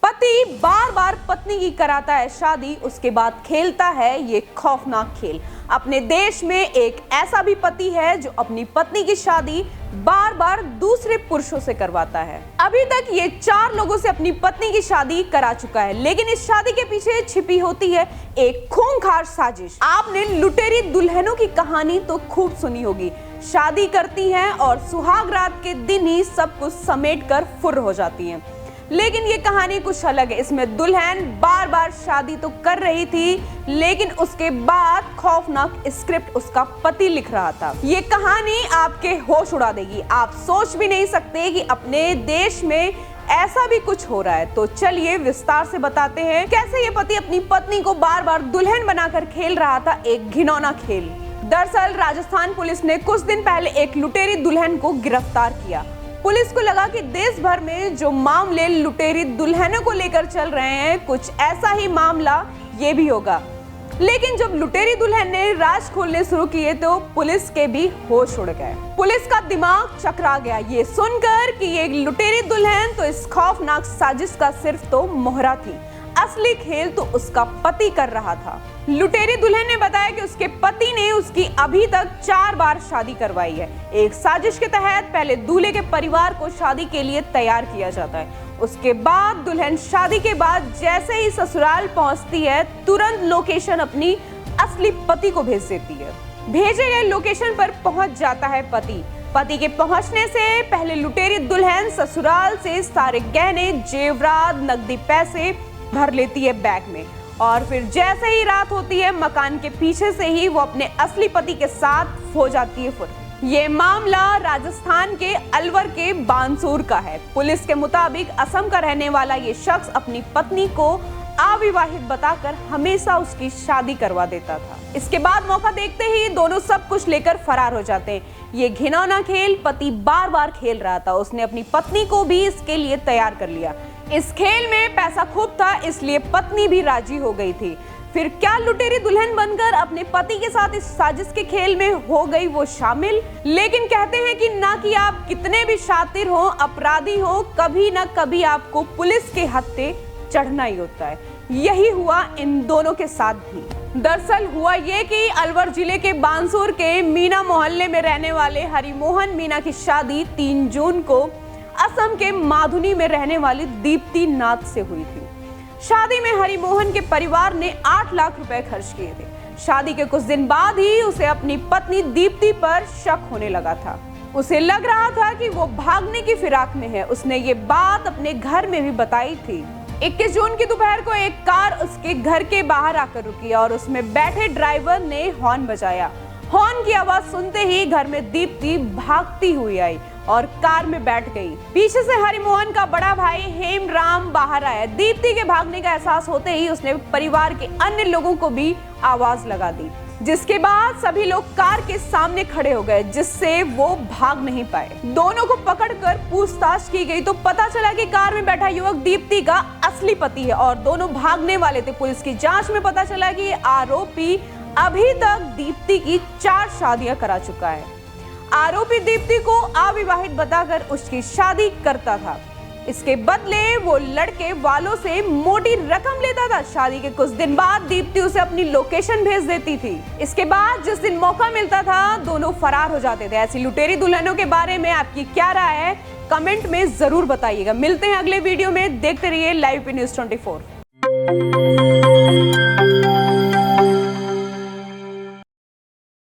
पति बार बार पत्नी की कराता है शादी, उसके बाद खेलता है ये खौफनाक खेल। अपने देश में एक ऐसा भी पति है जो अपनी पत्नी की शादी बार बार दूसरे पुरुषों से करवाता है। अभी तक ये 4 लोगों से अपनी पत्नी की शादी करा चुका है, लेकिन इस शादी के पीछे छिपी होती है एक खूंखार साजिश। आपने लुटेरी दुल्हनों की कहानी तो खूब सुनी होगी। शादी करती हैं और सुहाग रात के दिन ही सब कुछ समेट कर फुर्र हो जाती हैं। लेकिन ये कहानी कुछ अलग है। इसमें दुल्हन बार बार शादी तो कर रही थी, लेकिन उसके बाद खौफनाक स्क्रिप्ट उसका पति लिख रहा था। ये कहानी आपके होश उड़ा देगी। आप सोच भी नहीं सकते कि अपने देश में ऐसा भी कुछ हो रहा है। तो चलिए विस्तार से बताते हैं कैसे ये पति अपनी पत्नी को बार बार दुल्हन बनाकर खेल रहा था एक घिनौना खेल। दरअसल राजस्थान पुलिस ने कुछ दिन पहले एक लुटेरी दुल्हन को गिरफ्तार किया। पुलिस को लगा कि देश भर में जो मामले लुटेरी दुल्हनों को लेकर चल रहे हैं, कुछ ऐसा ही मामला ये भी होगा। लेकिन जब लुटेरी दुल्हन ने राज खोलने शुरू किए तो पुलिस के भी होश उड़ गए। पुलिस का दिमाग चकरा गया ये सुनकर कि ये लुटेरी दुल्हन तो इस खौफनाक साजिश का सिर्फ तो मोहरा थी, असली खेल तो उसका पति कर रहा था। लुटेरी दुल्हन ने बताया कि उसके पति ने उसकी अभी तक 4 बार शादी करवाई है। एक साजिश के तहत पहले दूल्हे के परिवार को शादी के लिए तैयार किया जाता है। उसके बाद दुल्हन शादी के बाद जैसे ही ससुराल पहुंचती है, तुरंत लोकेशन अपनी असली पति को भेज देती है। भेजे गए लोकेशन पर पहुंच जाता है पति। पति के पहुंचने से पहले लुटेरी दुल्हन ससुराल से सारे गहने, जेवरात, नकदी पैसे भर लेती है बैग में, और फिर जैसे ही रात होती है मकान के पीछे से ही वो अपने असली पति के साथ हो जाती है फुर्र। ये मामला राजस्थान के अलवर के बानसूर का है। पुलिस के मुताबिक असम का रहने वाला ये शख्स अपनी पत्नी को अविवाहित बताकर हमेशा उसकी शादी करवा देता था। इसके बाद मौका देखते ही दोनों सब कुछ लेकर फरार हो जाते हैं। ये घिनौना खेल पति बार बार खेल रहा था। उसने अपनी पत्नी को भी इसके लिए तैयार कर लिया। इस खेल में पैसा खूब था, इसलिए पत्नी भी राजी हो गई थी। फिर क्या लुटेरी दुल्हन बनकर अपने पति के साथ इस साजिश के खेल में हो गई वो शामिल। लेकिन कहते हैं कि ना कि आप कितने भी शातिर हो, अपराधी हो, कभी ना कभी आपको पुलिस के हत्थे चढ़ना ही होता है। यही हुआ इन दोनों के साथ भी। दरअसल हुआ ये कि अलवर जिले के बानसूर के मीना मोहल्ले में रहने वाले हरिमोहन मीना की शादी 3 जून को असम के माधुनी में रहने वाली दीप्ति नाथ से हुई थी। शादी में हरिमोहन के परिवार ने 8 लाख रुपए खर्च किए थे। शादी के कुछ दिन बाद ही उसे अपनी पत्नी दीप्ति पर शक होने लगा था। उसे लग रहा था कि वो भागने की फिराक में है। उसने ये बात अपने घर में भी बताई थी। 21 जून की दोपहर को एक कार उसके घर के बाहर आकर रुकी और उसमें बैठे ड्राइवर ने हॉर्न बजाया। हॉर्न की आवाज सुनते ही घर में दीप्ति भागती हुई आई और कार में बैठ गई। पीछे से हरिमोहन का बड़ा भाई हेमराम बाहर आया। दीप्ति के भागने का एहसास होते ही उसने परिवार के अन्य लोगों को भी आवाज लगा दी, जिसके बाद सभी लोग कार के सामने खड़े हो गए, जिससे वो भाग नहीं पाए। दोनों को पकड़कर पूछताछ की गई तो पता चला कि कार में बैठा युवक दीप्ति का असली पति है और दोनों भागने वाले थे। पुलिस की जांच में पता चला कि आरोपी अभी तक दीप्ति की 4 शादियां करा चुका है। आरोपी दीप्ति को अविवाहित बताकर उसकी शादी करता था। इसके बदले वो लड़के वालों से मोटी रकम लेता था। शादी के कुछ दिन बाद दीप्ति उसे अपनी लोकेशन भेज देती थी। इसके बाद जिस दिन मौका मिलता था दोनों फरार हो जाते थे। ऐसी लुटेरी दुल्हनों के बारे में आपकी क्या राय है, कमेंट में जरूर बताइएगा। मिलते हैं अगले वीडियो में। देखते रहिए लाइव पे न्यूज़ 24।